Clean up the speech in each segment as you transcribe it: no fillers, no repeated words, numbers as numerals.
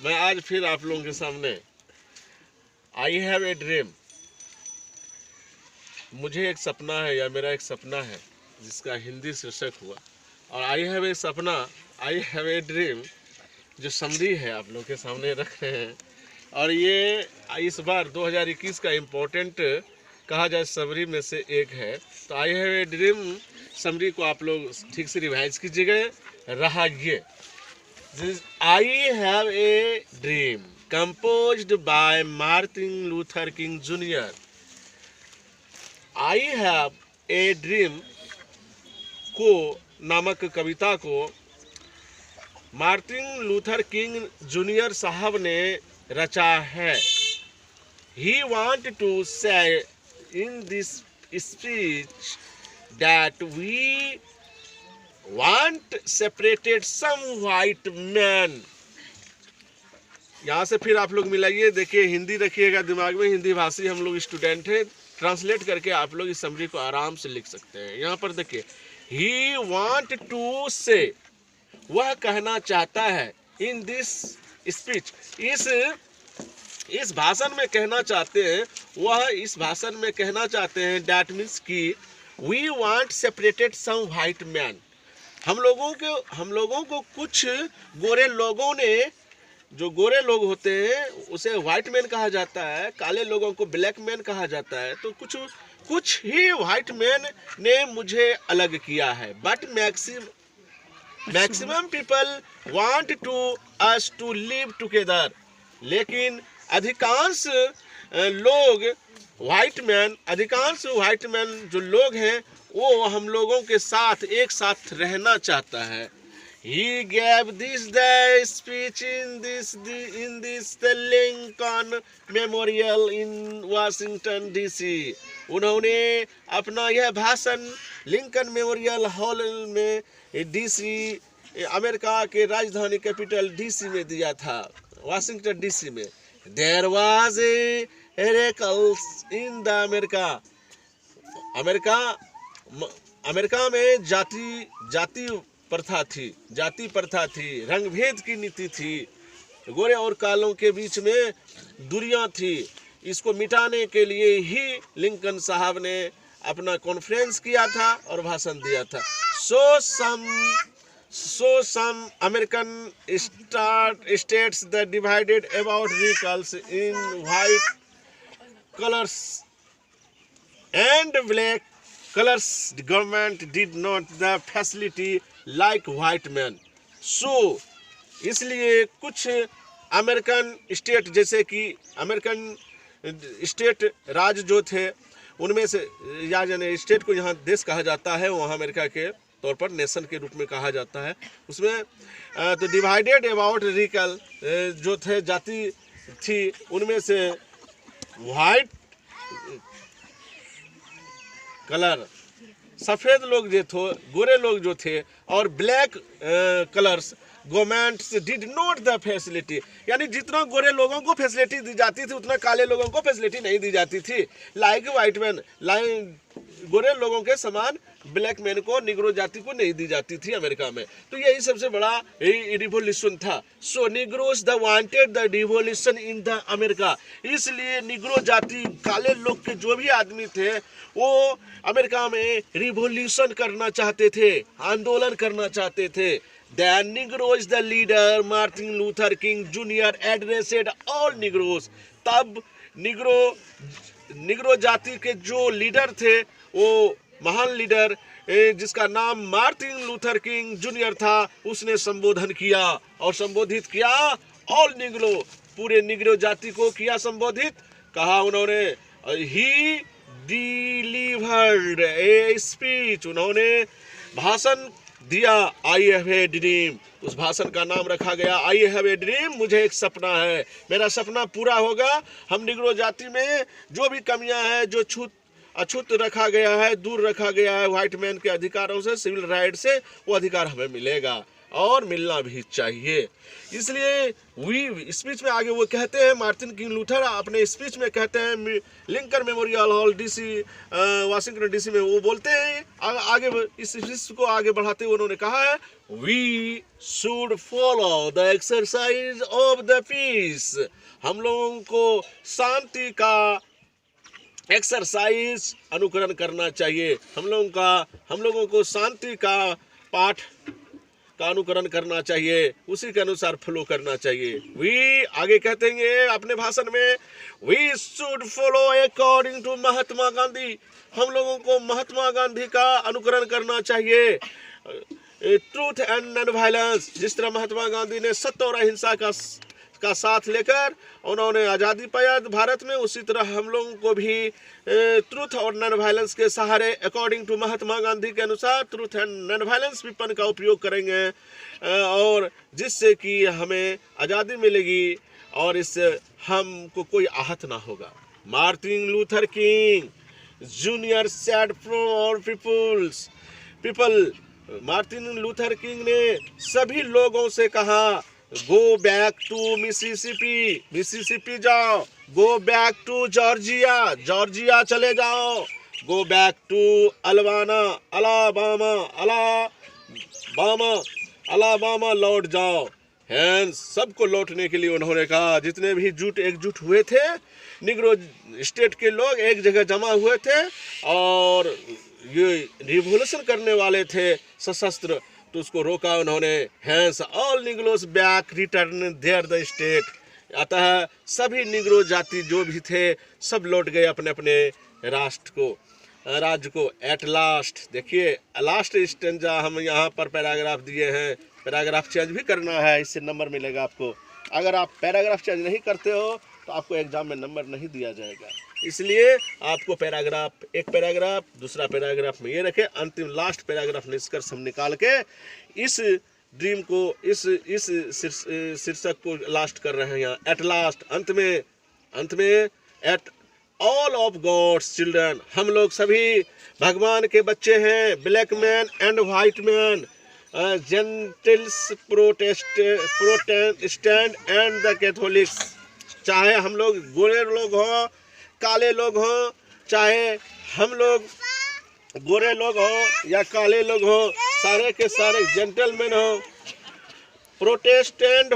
मैं आज फिर आप लोगों के सामने आई हैव ए ड्रीम, मुझे एक सपना है या मेरा एक सपना है, जिसका हिंदी शीर्षक हुआ। और आई हैव ए सपना, आई हैव ए ड्रीम जो समरी है आप लोगों के सामने रख रहे हैं। और ये इस बार 2021 का इम्पोर्टेंट कहा जाए समरी में से एक है। तो I have a dream summary को आप लोग ठीक से रिवाइज कीजिएगा। रहा ये, I have a dream composed bye Martin Luther king junior. I have a dream को नामक कविता को मार्टिन लूथर किंग जूनियर साहब ने रचा है। ही want to say in this speech that we want separated some white man. यहाँ से फिर आप लोग मिलाइए, देखिए हिंदी रखिएगा दिमाग में, हिंदी भाषी हम लोग स्टूडेंट हैं, ट्रांसलेट करके आप लोग इस समरी को आराम से लिख सकते हैं। यहाँ पर देखिए, ही वांट टू से, वह कहना चाहता है, इन दिस स्पीच, इस भाषण में कहना चाहते हैं, वह इस भाषण में कहना चाहते हैं, डैट मीन्स कि we want separated some white man. हम लोगों को कुछ गोरे लोगों ने, जो गोरे लोग होते हैं उसे व्हाइट मैन कहा जाता है, काले लोगों को ब्लैक मैन कहा जाता है। तो कुछ ही व्हाइट मैन ने मुझे अलग किया है। But maximum people want to us to live together. लेकिन अधिकांश व्हाइट मैन जो लोग हैं वो हम लोगों के साथ एक साथ रहना चाहता है। He gave this the speech in this the Lincoln Memorial in Washington DC. उन्होंने अपना यह भाषण लिंकन मेमोरियल हॉल में डीसी, अमेरिका के राजधानी कैपिटल डीसी में दिया था, वाशिंगटन डीसी में। There was a miracles in the America में जाति प्रथा थी, रंगभेद की नीति थी, गोरे और कालों के बीच में दूरियां थी। इसको मिटाने के लिए ही लिंकन साहब ने अपना कॉन्फ्रेंस किया था और भाषण दिया था। So some American states that divided about radicals in white colors and black colors, the government did not the facility like white man. So इसलिए कुछ अमेरिकन स्टेट, जैसे कि अमेरिकन स्टेट राज्य जो थे उनमें से, या जाने स्टेट को यहाँ देश कहा जाता है, वहाँ अमेरिका के तौर पर नेशन के रूप में कहा जाता है। उसमें तो डिवाइडेड अबाउट रेडिकल जो थे, जाति थी, उनमें से वाइट कलर, सफ़ेद लोग जो थे, गोरे लोग जो थे, और black colours government did not the facility, यानी जितना गोरे लोगों को फैसिलिटी दी जाती थी उतना काले लोगों को फैसिलिटी नहीं दी जाती थी। लाइक वाइट मैन, गोरे लोगों के समान ब्लैक मैन को, निग्रो जाति को नहीं दी जाती थी अमेरिका में। तो यही सबसे बड़ा रिवोल्यूशन था। So Negroes the wanted the revolution in the America. इसलिए निग्रो जाति, काले लोग के जो भी आदमी थे वो अमेरिका में रिवोल्यूशन करना चाहते थे, आंदोलन करना चाहते थे। The Negroes, the leader Martin Luther King Jr. addressed all Negroes. तब निग्रो जाति के जो लीडर थे, वो महान लीडर जिसका नाम मार्टिन लूथर किंग जूनियर था, उसने संबोधन किया और संबोधित किया ऑल निग्रो, पूरे निग्रो जाति को किया संबोधित। कहा उन्होंने, ही डिलीवर्ड ए स्पीच, उन्होंने भाषण दिया, आई हैव ए ड्रीम। उस भाषण का नाम रखा गया आई हैव ए ड्रीम, मुझे एक सपना है, मेरा सपना पूरा होगा। हम निग्रो जाति में जो भी कमियां हैं, जो अछूत रखा गया है, दूर रखा गया है व्हाइट मैन के अधिकारों से, सिविल राइट से, वो अधिकार हमें मिलेगा। और मिलना भी चाहिए। इसलिए वी स्पीच में आगे वो कहते हैं, मार्टिन किंग लूथर अपने स्पीच में कहते हैं, Lincoln memorial hall DC Washington DC में वो बोलते हैं, आगे इस स्पीच को आगे बढ़ाते हुए उन्होंने कहा है, we should follow the exercise of the peace. हम लोगों को शांति का एक्सरसाइज अनुकरण करना चाहिए। हम लोगों को शांति का पाठ का अनुकरण करना चाहिए, उसी के अनुसार फॉलो करना चाहिए। वी आगे कहते हैं अपने भाषण में, we should follow according to Mahatma Gandhi. हम लोगों को महात्मा गांधी का अनुकरण करना चाहिए। ट्रूथ एंड नॉन वायलेंस, जिस तरह महात्मा गांधी ने सत्य और अहिंसा का साथ लेकर उन्होंने आज़ादी पाया भारत में, उसी तरह हम लोगों को भी ट्रूथ और नॉन वायलेंस के सहारे अकॉर्डिंग टू महात्मा गांधी के अनुसार truth and non violence weapon का उपयोग करेंगे, और जिससे कि हमें आज़ादी मिलेगी और इससे हमको कोई आहत ना होगा। Martin Luther king junior said from all people. Martin Luther king ने सभी लोगों से कहा, गो बैक टू मिसिसिपी जाओ, गो बैक टू जॉर्जिया चले जाओ, गो बैक टू अलाबामा लौट जाओ। हैंस सबको लौटने के लिए उन्होंने कहा, जितने भी एकजुट हुए थे, निग्रो स्टेट के लोग एक जगह जमा हुए थे और ये रिवोल्यूशन करने वाले थे सशस्त्र, तो उसको रोका उन्होंने। Hence all Negroes back return there the state. अतः सभी निग्रो जाति जो भी थे सब लौट गए अपने अपने राज्य को। एट लास्ट, देखिए लास्ट स्टेंजा हम यहाँ पर पैराग्राफ दिए हैं, पैराग्राफ चेंज भी करना है, इससे नंबर मिलेगा आपको। अगर आप पैराग्राफ चेंज नहीं करते हो तो आपको एग्जाम में नंबर नहीं दिया जाएगा। इसलिए आपको एक पैराग्राफ दूसरा पैराग्राफ में ये रखें, अंतिम लास्ट पैराग्राफ निष्कर्ष हम निकाल के इस ड्रीम को, इस शीर्षक को लास्ट कर रहे हैं यहाँ। एट लास्ट, अंत में at all of God's children, हम लोग सभी भगवान के बच्चे हैं। Black man and white man, Gentiles, Protestant and the Catholics, चाहे हम लोग गोरे लोग हों, काले लोग हों, चाहे हम लोग गोरे लोग हों या काले लोग हों, सारे के सारे जेंटलमैन हों, प्रोटेस्टेंट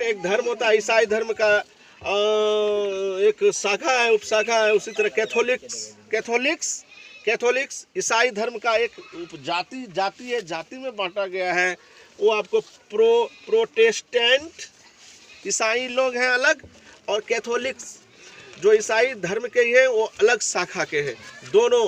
एक धर्म होता है, ईसाई धर्म का एक शाखा है, उपशाखा है। उसी तरह कैथोलिक्स ईसाई धर्म का एक जाति है, जाति में बांटा गया है। वो आपको प्रोटेस्टेंट ईसाई लोग हैं अलग, और कैथोलिक्स जो ईसाई धर्म के हैं वो अलग शाखा के हैं। दोनों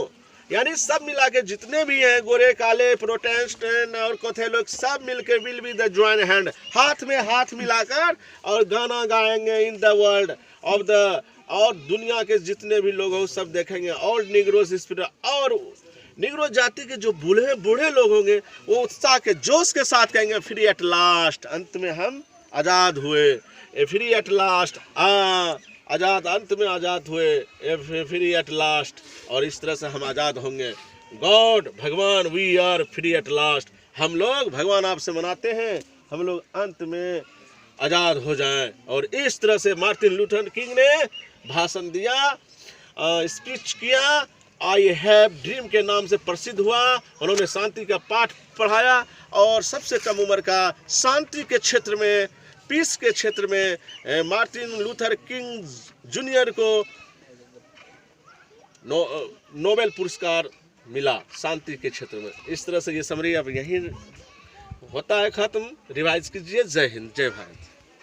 यानी सब मिला के जितने भी हैं, गोरे काले प्रोटेस्टेंट और कैथोलिक, सब मिलकर will be the join hand, हाथ में हाथ मिलाकर और गाना गाएंगे in the world of the, और दुनिया के जितने भी लोग हो सब देखेंगे। और निग्रोस स्पिरिट, और निग्रो जाति के जो बूढ़े लोग होंगे वो उत्साह के जोश के साथ कहेंगे, फ्री एट लास्ट, अंत में हम आज़ाद हुए। फ्री एट लास्ट, आज़ाद, अंत में आज़ाद हुए, फ्री एट लास्ट, और इस तरह से हम आज़ाद होंगे। गॉड, भगवान, we are free at last, हम लोग भगवान आपसे मनाते हैं हम लोग अंत में आज़ाद हो जाएं। और इस तरह से मार्टिन लूथर किंग ने भाषण दिया, स्पीच किया, आई हैव ड्रीम के नाम से प्रसिद्ध हुआ। उन्होंने शांति का पाठ पढ़ाया और सबसे कम उम्र का शांति के क्षेत्र में, पीस के क्षेत्र में मार्टिन लूथर किंग जूनियर को नोबेल पुरस्कार मिला शांति के क्षेत्र में। इस तरह से ये समरी अब यही होता है ख़त्म। रिवाइज कीजिए। जय हिंद, जय भारत।